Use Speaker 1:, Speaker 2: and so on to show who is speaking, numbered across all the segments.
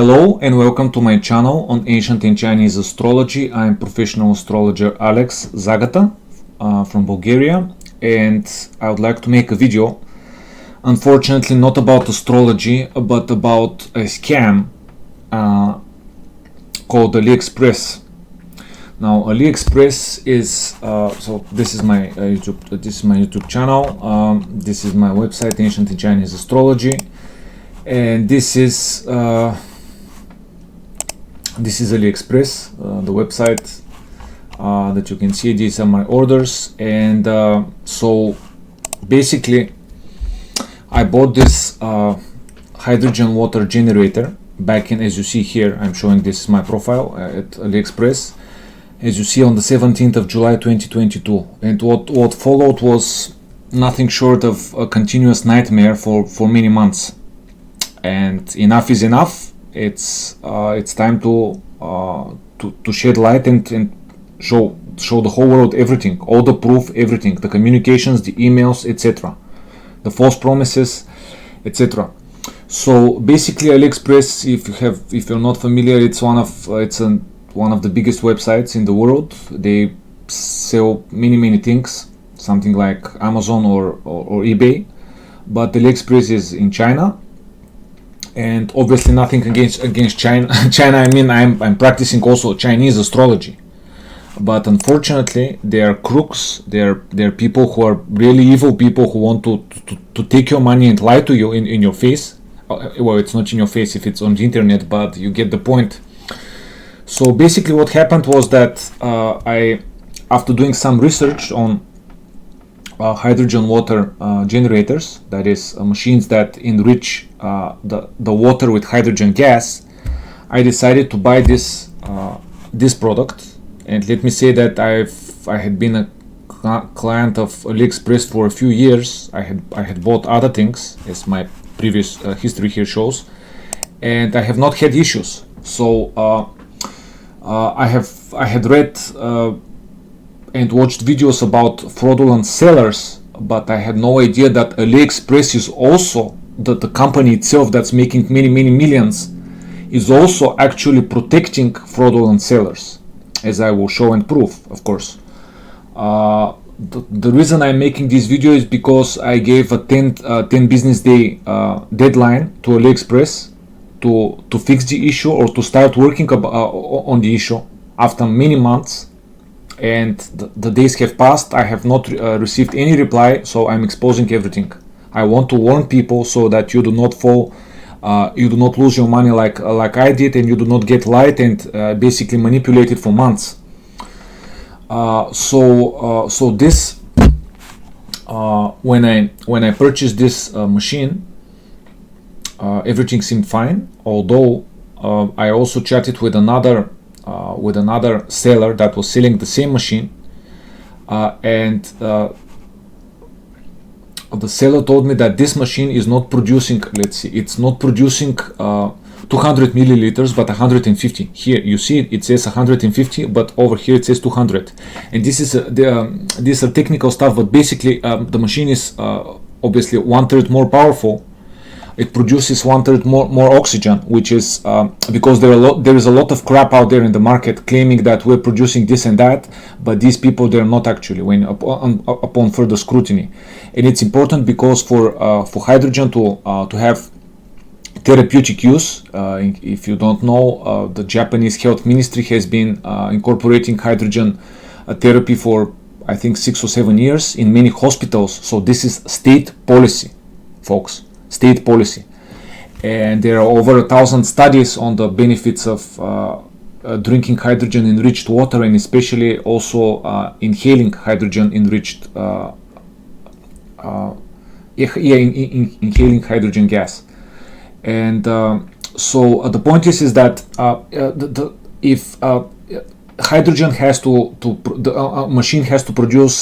Speaker 1: Hello and welcome to my channel on Ancient and Chinese Astrology. I'm professional astrologer Alex Zagata from Bulgaria, and I would like to make a video, unfortunately not about astrology, but about a scam called AliExpress. Now AliExpress is so this is my YouTube channel. This is my website, Ancient and Chinese Astrology, and this is AliExpress, the website that you can see. These are my orders, and so basically I bought this hydrogen water generator back in, as you see here, I'm showing this is my profile at AliExpress, as you see, on the 17th of July 2022, and what followed was nothing short of a continuous nightmare for many months. And enough is enough. It's time to shed light and show the whole world everything, all the proof, everything, the communications, the emails, etc., the false promises, etc. So basically, AliExpress, if you're not familiar, it's one of the biggest websites in the world. They sell many things, something like Amazon or eBay, but AliExpress is in China. And obviously nothing against China. I mean, I'm practicing also Chinese astrology, but unfortunately they are crooks. They're people who are really evil people who want to take your money and lie to you in your face. Well, it's not in your face if it's on the internet, but you get the point. So basically what happened was that after doing some research on hydrogen water generators, that is machines that enrich the water with hydrogen gas, I decided to buy this product. And let me say that I had been a client of AliExpress for a few years. I had bought other things, as my previous history here shows, and I have not had issues. So I had read and watched videos about fraudulent sellers, but I had no idea that AliExpress is also the company itself that's making many millions, is also actually protecting fraudulent sellers, as I will show and prove, of course. The reason I'm making this video is because I gave a 10 business day deadline to AliExpress to fix the issue or to start working on the issue after many months. And the days have passed. I have not received any reply, so I'm exposing everything. I want to warn people so that you do not fall, you do not lose your money like I did, and you do not get lied and basically manipulated for months. So this when I purchased this machine, everything seemed fine. Although I also chatted with another seller that was selling the same machine, and the seller told me that this machine is not producing, let's see, it's not producing 200 milliliters but 150. Here you see it says 150, but over here it says 200, and this is these are technical stuff, but basically the machine is obviously 1/3 more powerful. It produces 1/3 more oxygen, which is because there is a lot of crap out there in the market claiming that we're producing this and that, but these people, they're not actually, when upon further scrutiny. And it's important because for hydrogen to have therapeutic use, if you don't know, the Japanese Health Ministry has been incorporating hydrogen therapy for I think 6 or 7 years in many hospitals. So this is state policy, folks. State policy, and there are over 1,000 studies on the benefits of drinking hydrogen enriched water, and especially also inhaling hydrogen enriched inhaling hydrogen gas. And so the point is that if hydrogen has the machine has to produce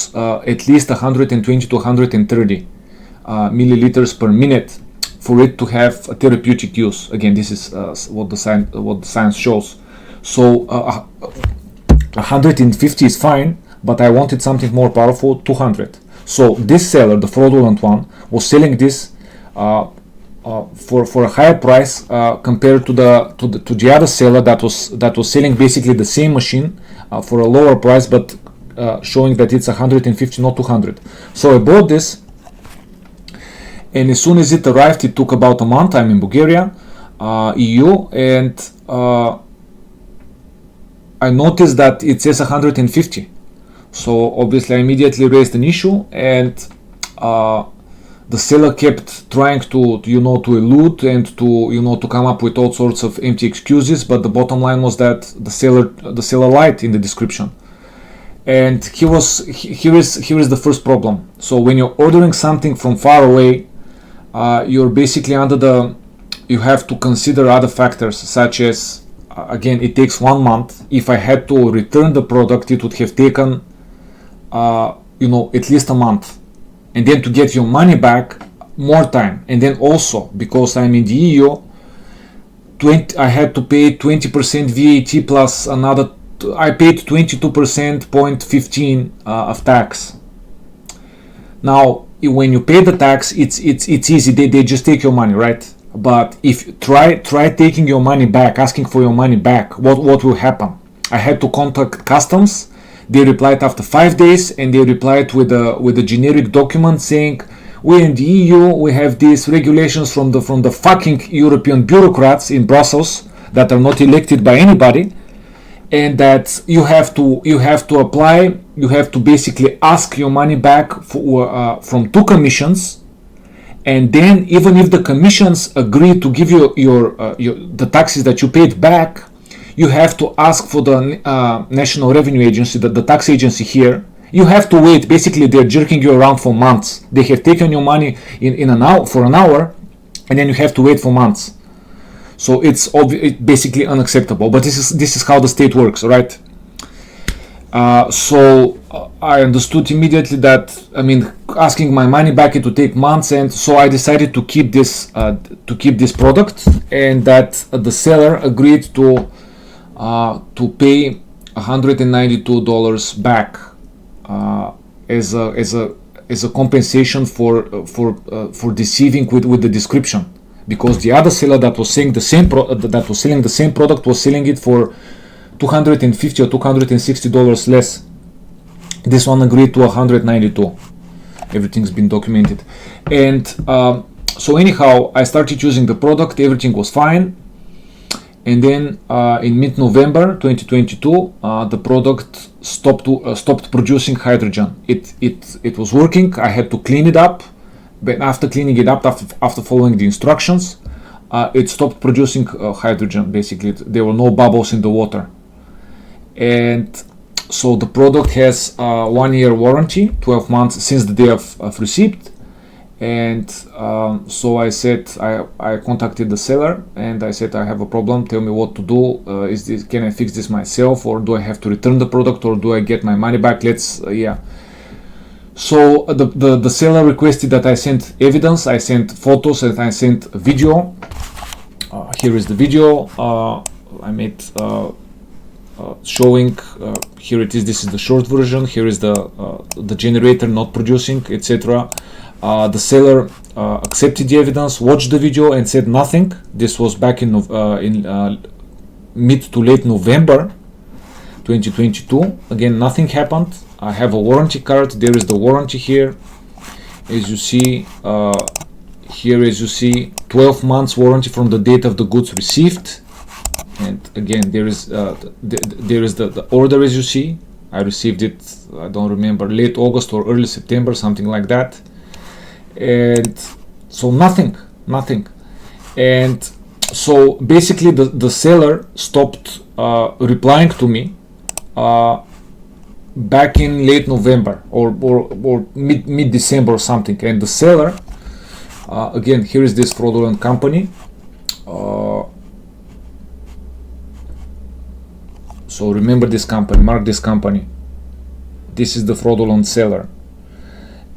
Speaker 1: at least 120 to 130 milliliters per minute for it to have a therapeutic use. Again, this is what the science shows. So 150 is fine, but I wanted something more powerful, 200. So this seller, the fraudulent one, was selling this for a higher price compared to the other seller that was selling basically the same machine for a lower price, but showing that it's 150, not 200. So I bought this, and as soon as it arrived, it took about a month. I'm in Bulgaria, EU, and I noticed that it says 150. So obviously I immediately raised an issue, and the seller kept trying to elude and to come up with all sorts of empty excuses. But the bottom line was that the seller lied in the description. And here is the first problem. So when you're ordering something from far away, you're basically you have to consider other factors, such as, again, it takes 1 month. If I had to return the product, it would have taken at least a month, and then to get your money back, more time. And then also, because I'm in the EU, I had to pay 20% VAT plus another. I paid 22.15% of tax. Now, when you pay the tax, it's easy. They just take your money, right? But if you try taking your money back, asking for your money back, what will happen? I had to contact customs. They replied after 5 days, and they replied with a generic document saying, "We in the EU, we have these regulations from the fucking European bureaucrats in Brussels that are not elected by anybody, and that you have to apply. You have to basically ask your money back from 2 commissions, and then even if the commissions agree to give you the taxes that you paid back, you have to ask for the National Revenue Agency, the tax agency here. You have to wait. Basically, they're jerking you around for months. They have taken your money for an hour, and then you have to wait for months. So it's basically unacceptable. But this is how the state works, right? So I understood immediately that, asking my money back, it would take months, and so I decided to keep this product, and that the seller agreed to pay $192 back as a compensation for deceiving with the description, because the other seller that was selling the same product was selling it for $250 or $260 less. This one agreed to $192. Everything's been documented, and so anyhow, I started using the product. Everything was fine. And then in mid-November 2022, the product stopped producing hydrogen. It was working. I had to clean it up, but after cleaning it up, after following the instructions, it stopped producing hydrogen. Basically, there were no bubbles in the water. And so the product has 1 year warranty, 12 months since the day of receipt. And so I said, I contacted the seller, and I said, I have a problem, tell me what to do. Can I fix this myself, or do I have to return the product, or do I get my money back? So the seller requested that I sent evidence. I sent photos, and I sent a video. Here is the video I made showing. Here it is. This is the short version. Here is the generator not producing, etc. The seller accepted the evidence, watched the video, and said nothing. This was back in mid to late November 2022. Again, nothing happened. I have a warranty card. There is the warranty here. As you see, 12 months warranty from the date of the goods received. And again, there is the order, as you see. I received it, I don't remember, late August or early September, something like that. And so nothing. And so basically the seller stopped replying to me back in late November or mid-December or something. And the seller, again, here is this fraudulent company. So remember this company, mark this company. This is the fraudulent seller.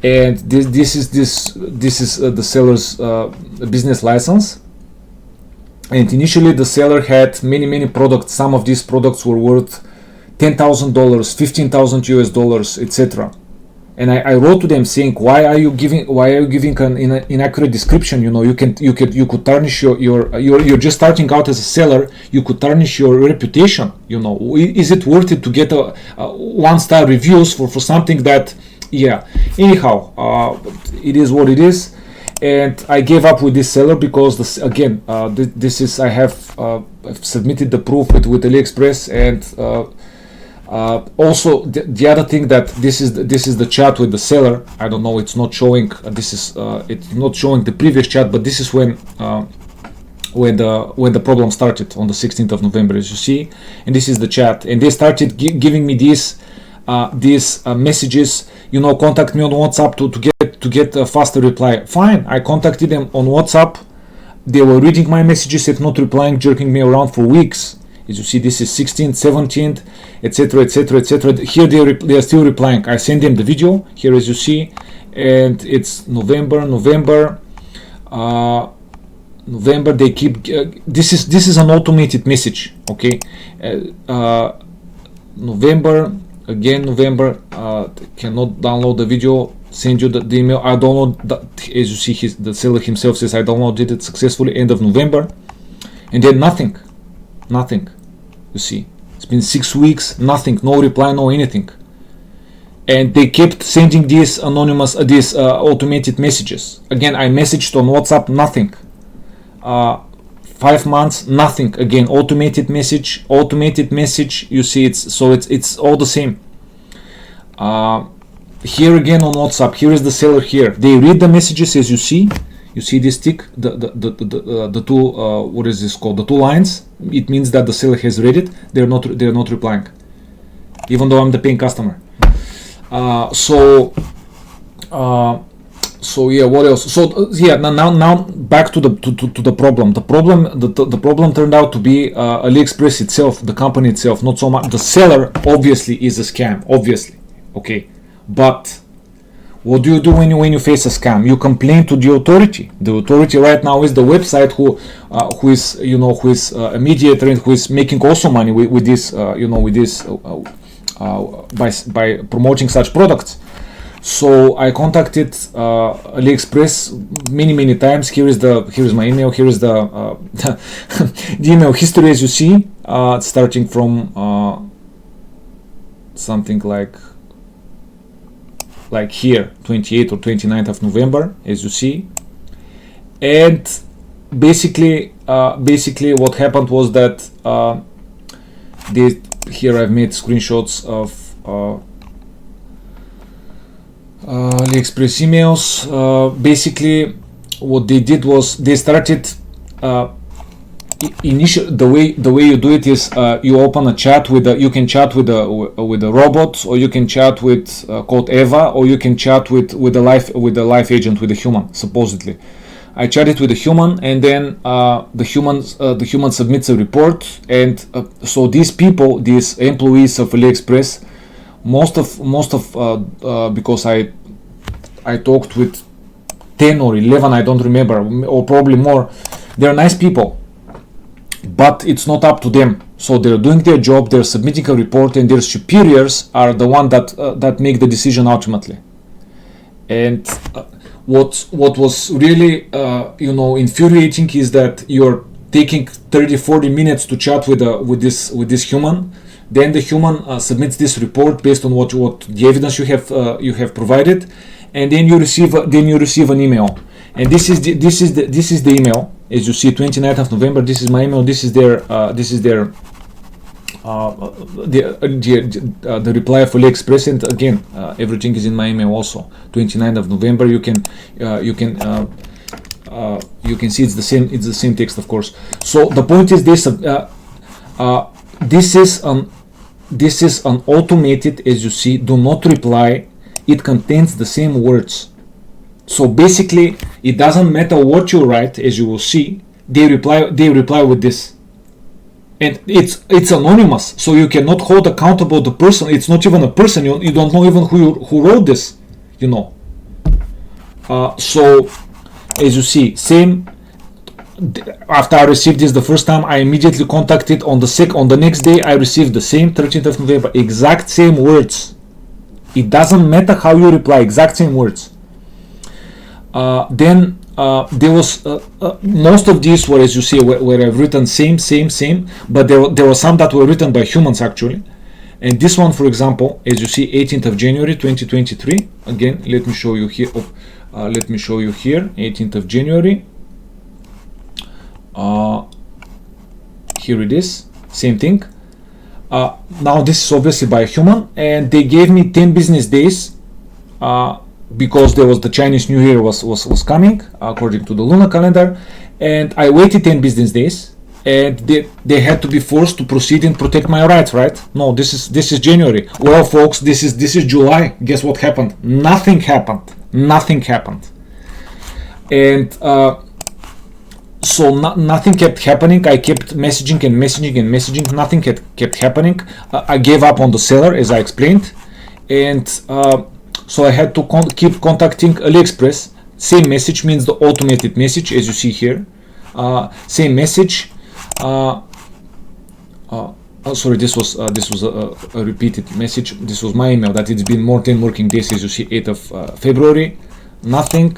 Speaker 1: And this is the seller's business license. And initially the seller had many products. Some of these products were worth $10,000, $15,000 US, etc. and I wrote to them saying, why are you giving an inaccurate description? You could tarnish you're just starting out as a seller. You could tarnish your reputation. Is it worth it to get a 1-star reviews for something that, yeah. Anyhow, it is what it is, and I gave up with this seller because I have submitted the proof with AliExpress, and also the other thing that this is the chat with the seller. I don't know, it's not showing. It's not showing the previous chat, but this is when the problem started on the 16th of November, as you see, and this is the chat, and they started giving me these messages. Contact me on WhatsApp to get a faster reply. Fine, I contacted them on WhatsApp. They were reading my messages and not replying, jerking me around for weeks. As you see, this is 16th, 17th, etc., etc., etc. Here they are still replying. I send them the video here, as you see, and it's November. They keep. This is an automated message. Okay, November. Cannot download the video. Send you the email. I download that. As you see, the seller himself says I downloaded it successfully end of November, and then nothing. You see, it's been 6 weeks. Nothing. No reply. No anything. And they kept sending these anonymous, automated messages. Again, I messaged on WhatsApp. Nothing. 5 months, nothing. Again, automated message. You see, it's all the same. Here again on WhatsApp, here is the seller. Here they read the messages, as you see this tick, the two, what is this called, the 2 lines. It means that the seller has read it. They're not replying, even though I'm the paying customer. So yeah, what else? So yeah, now back to the problem. The problem turned out to be AliExpress itself, the company itself, not so much. The seller obviously is a scam, obviously. Okay, but what do you do when you face a scam? You complain to the authority. The authority right now is the website who is a mediator and who is making also money with this by promoting such products. So I contacted AliExpress many times. Here is my email. Here is the email history, as you see, starting from something like here, 28th or 29th of November, as you see. And basically what happened was that here I've made screenshots of AliExpress emails. Basically what they did was they started the way you do it is you open a chat you can chat with a robot, or you can chat with called Eva, or you can chat with the live agent, with a human. Supposedly I chatted with a human, and then the human submits a report, and so these employees of AliExpress, most of because I talked with 10 or 11, I don't remember, or probably more. They're nice people, but it's not up to them. So they're doing their job, they're submitting a report, and their superiors are the one that make the decision ultimately. And what was really infuriating is that you're taking 30-40 minutes to chat with this human. Then the human submits this report based on what the evidence you have provided, and then you receive an email. And this is the email, as you see, 29th of November. This is my email. This is their the reply of AliExpress, and again everything is in my email also. 29th of November. You can see it's the same text, of course. So the point is this. This is an automated, as you see, do not reply. It contains the same words. So basically, it doesn't matter what you write, as you will see. They reply with this, and it's anonymous. So you cannot hold accountable the person. It's not even a person. You don't know even who wrote this. So as you see, same. After I received this the first time, I immediately contacted on the next day. I received the same 13th of November, exact same words. It doesn't matter how you reply, exact same words. Then there was most of these were, as you see, where I've written same, but there were some that were written by humans actually. And this one, for example, as you see, 18th of January 2023. Again, let me show you here. Let me show you here, 18th of January. Here it is, same thing. Now this is obviously by a human, and they gave me 10 business days because there was the Chinese New Year was coming according to the lunar calendar, and I waited 10 business days, and they had to be forced to proceed and protect my rights, right? No, this is January. Well, folks, this is July. Guess what happened? Nothing happened. And so nothing kept happening. I kept messaging and messaging. Nothing kept happening. I gave up on the seller, as I explained, and so I had to keep contacting AliExpress. Same message, means the automated message, as you see here. Same message. Sorry, this was a repeated message. This was my email that it's been more than 10 working days, as you see, 8th of February. Nothing.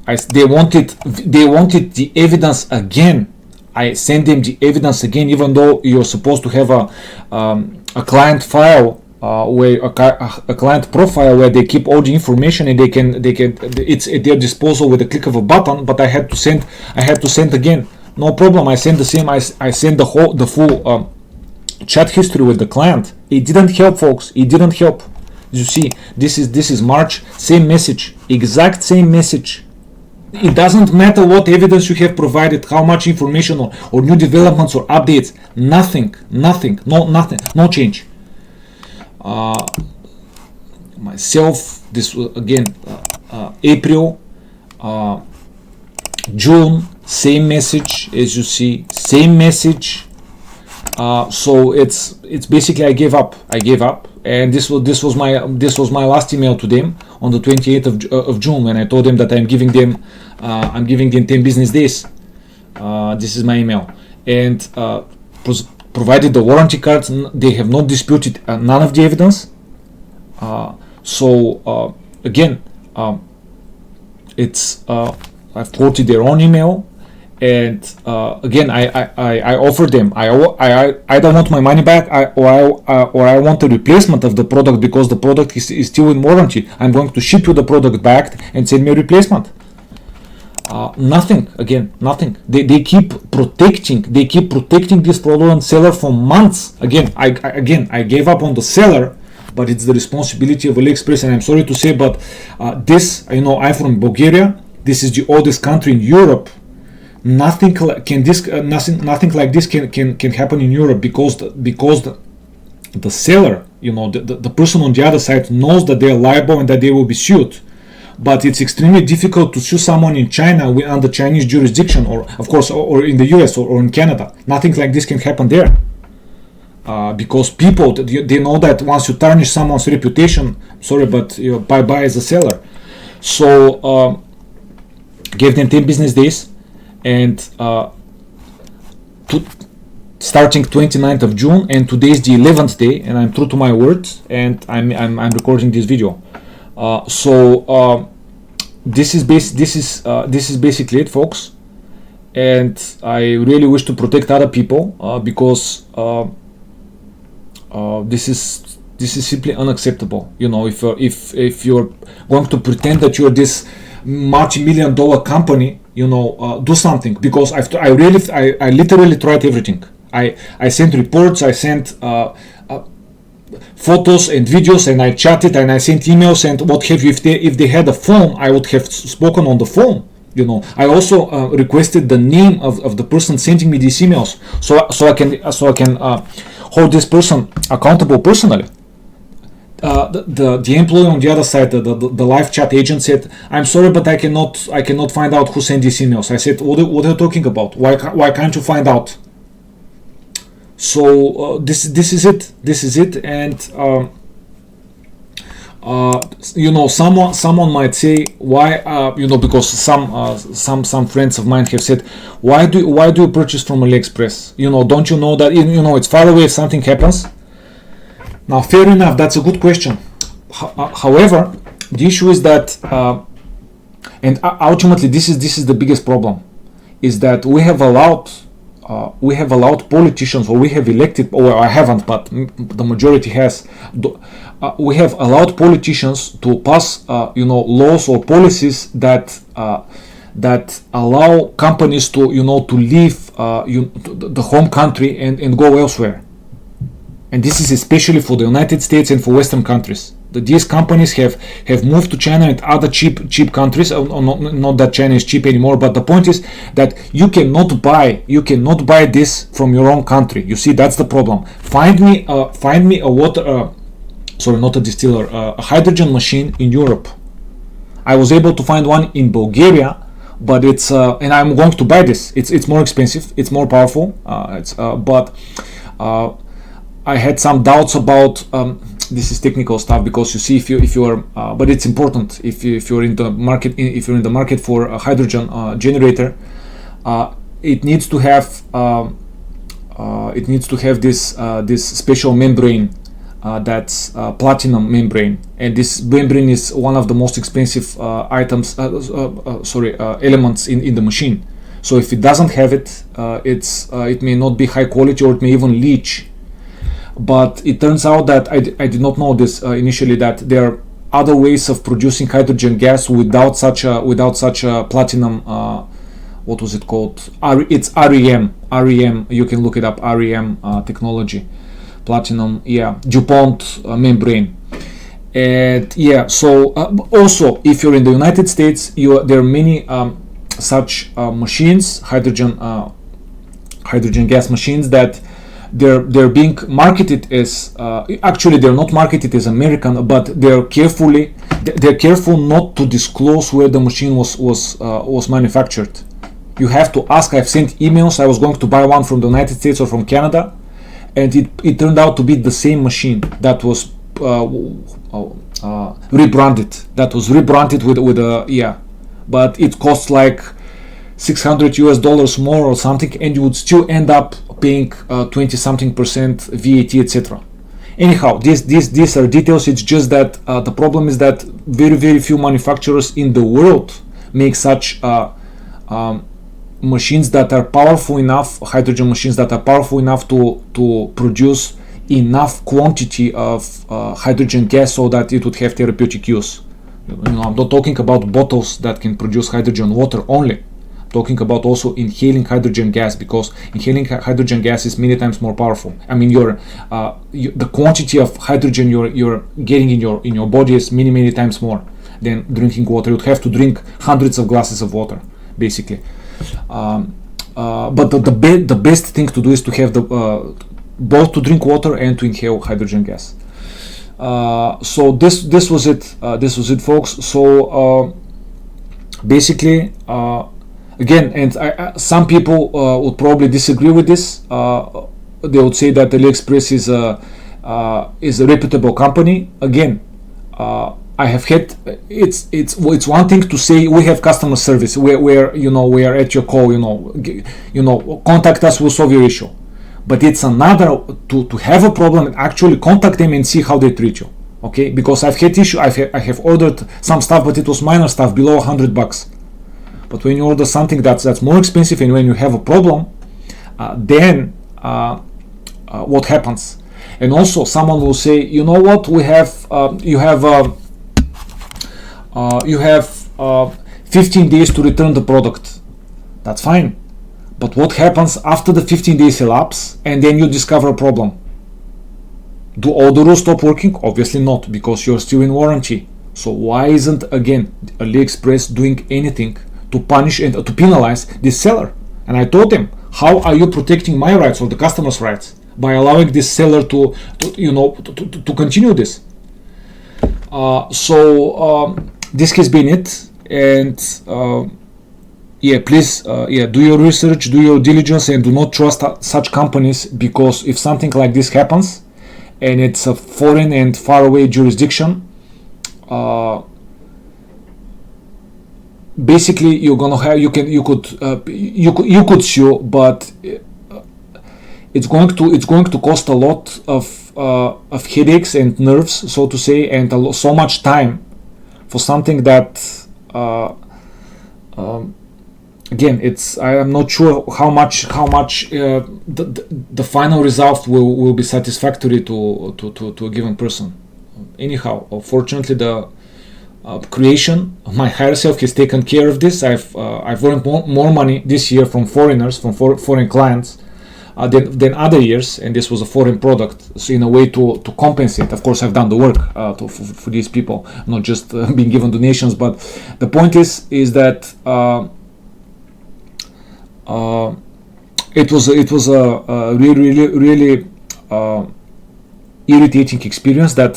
Speaker 1: They wanted the evidence again. I sent them the evidence again, even though you're supposed to have a client file, where a client profile where they keep all the information, and they can it's at their disposal with a click of a button. But I had to send again. No problem. I sent the same. I sent the full chat history with the client. It didn't help, folks. It didn't help. You see, this is March. Same message, exact same message. It doesn't matter what evidence you have provided, how much information or new developments or updates. Nothing. No change. Myself, this was again April, June, same message, as you see, same message. So it's basically I gave up, and this was my last email to them on the 28th of June, when I told them that I'm giving them 10 business days. This is my email, and provided the warranty cards. They have not disputed none of the evidence. So again, it's I've quoted their own email. And again, I offered them. I don't want my money back, or I want a replacement of the product, because the product is still in warranty. I'm going to ship you the product back and send me a replacement. Nothing. Again, nothing. They keep protecting this fraudulent seller for months. Again, I gave up on the seller, but it's the responsibility of AliExpress. And I'm sorry to say, but this, I'm from Bulgaria. This is the oldest country in Europe. Nothing like this can happen in Europe, because the seller, the person on the other side knows that they are liable and that they will be sued. But it's extremely difficult to sue someone in China under Chinese jurisdiction, or of course, or in the US or in Canada. Nothing like this can happen there, because people, they know that once you tarnish someone's reputation, sorry, but bye as a seller. So gave them 10 business days. And starting 29th of June, and today is the 11th day, and I'm true to my words, and I'm recording this video. So this is basically it, folks. And I really wish to protect other people, because this is simply unacceptable. If you're going to pretend that you're this multi-million-dollar company, do something, because I literally tried everything. I sent reports, I sent photos and videos, and I chatted, and I sent emails and what have you. If they had a phone, I would have spoken on the phone. I also requested the name of the person sending me these emails, so I can hold this person accountable personally. The employee on the other side, the live chat agent, said, "I'm sorry, but I cannot find out who sent these emails." I said, "What are you talking about? Why can't you find out?" So this is it, and someone might say, why, because some friends of mine have said, why do you purchase from AliExpress? Don't you know that it's far away if something happens? Now, fair enough, that's a good question. However, the issue is that, and ultimately, this is the biggest problem, is that we have allowed politicians, or we have elected, or I haven't, but the majority has. We have allowed politicians to pass, laws or policies that allow companies to leave the home country and go elsewhere. And this is especially for the United States and for Western countries. These companies have moved to China and other cheap countries. Not that China is cheap anymore, but the point is that you cannot buy this from your own country. You see, that's the problem. Find me a water, not a distiller, a hydrogen machine in Europe. I was able to find one in Bulgaria, but it's and I'm going to buy this. It's more expensive. It's more powerful. I had some doubts about this is technical stuff, because you see, if you are but it's important, if you're in the market for a hydrogen generator, it needs to have this special membrane, that's platinum membrane, and this membrane is one of the most expensive elements in the machine. So if it doesn't have it, it may not be high quality, or it may even leach. But it turns out that I did not know this initially, that there are other ways of producing hydrogen gas without such a platinum. What was it called? It's REM. REM. You can look it up. REM technology, platinum. Yeah, DuPont membrane. And yeah. So also, if you're in the United States, there are many such machines, hydrogen gas machines, that they're being marketed as actually they're not marketed as American, but they're careful not to disclose where the machine was manufactured. You have to ask. I've sent emails. I was going to buy one from the United States or from Canada, and it turned out to be the same machine that was rebranded. That was rebranded with a but it costs like $600 more or something, and you would still end up paying 20-something% VAT, etc. Anyhow, these are details. It's just that the problem is that very few manufacturers in the world make such machines that are powerful enough, hydrogen machines that are powerful enough to produce enough quantity of hydrogen gas so that it would have therapeutic use. I'm not talking about bottles that can produce hydrogen water only. I'm talking about also inhaling hydrogen gas, because inhaling hydrogen gas is many times more powerful. I mean, the quantity of hydrogen you're getting in your body is many times more than drinking water. You'd have to drink hundreds of glasses of water, basically. But the best thing to do is to have both to drink water and to inhale hydrogen gas. So this was it, folks. So basically, again, and some people would probably disagree with this. They would say that AliExpress is a reputable company. Again, I have had it's one thing to say we have customer service where we are at your call, contact us, we'll solve your issue. But it's another to have a problem and actually contact them and see how they treat you. Okay, because I've had issue. I have ordered some stuff, but it was minor stuff below $100. But when you order something that's more expensive, and when you have a problem, then what happens? And also, someone will say, you know what? You have 15 days to return the product. That's fine. But what happens after the 15 days elapse and then you discover a problem? Do all the rules stop working? Obviously not, because you're still in warranty. So why isn't, again, AliExpress doing anything to punish and to penalize this seller? And I told them, how are you protecting my rights or the customer's rights by allowing this seller to continue this? This has been it. And please, do your research, do your diligence, and do not trust such companies, because if something like this happens, and it's a foreign and faraway jurisdiction, basically you're gonna have you could sue, but it's going to cost a lot of headaches and nerves, so to say, and so much time for something that again, I am not sure how much the final result will be satisfactory to a given person. Anyhow, fortunately, the creation of my higher self has taken care of this. I've earned more money this year from foreigners, from foreign clients, than other years, and this was a foreign product. So in a way to compensate, of course, I've done the work for these people, not just being given donations. But the point is that it was a really irritating experience that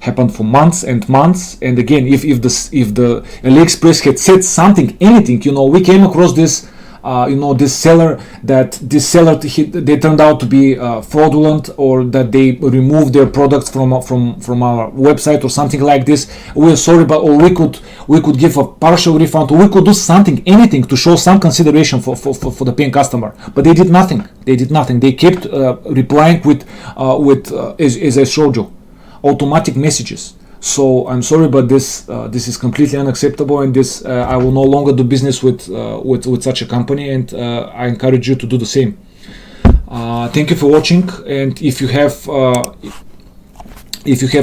Speaker 1: happened for months and months. And again, if the AliExpress had said something, anything, we came across this this seller they turned out to be fraudulent, or that they removed their products from our website or something like this. We're sorry, but or we could give a partial refund, or we could do something, anything to show some consideration for the paying customer. But they did nothing. They kept replying with as I showed you, automatic messages. So I'm sorry, but this is completely unacceptable, and this I will no longer do business with such a company, and I encourage you to do the same. Thank you for watching, and if you have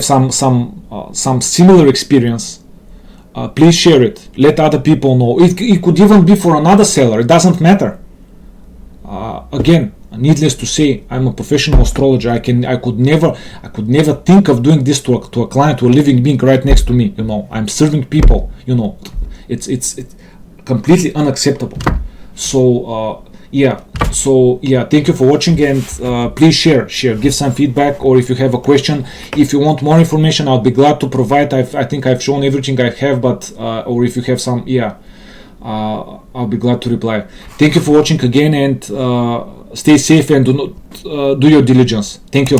Speaker 1: some similar experience, please share it. Let other people know. It could even be for another seller. It doesn't matter. Again, needless to say, I'm a professional astrologer. I could never think of doing this to a client, to a living being right next to me. I'm serving people. It's completely unacceptable. So thank you for watching, and please share, give some feedback, or if you have a question, if you want more information, I'll be glad to provide. I think I've shown everything I have, but or if you have some, I'll be glad to reply. Thank you for watching again, and stay safe and do your diligence. Thank you.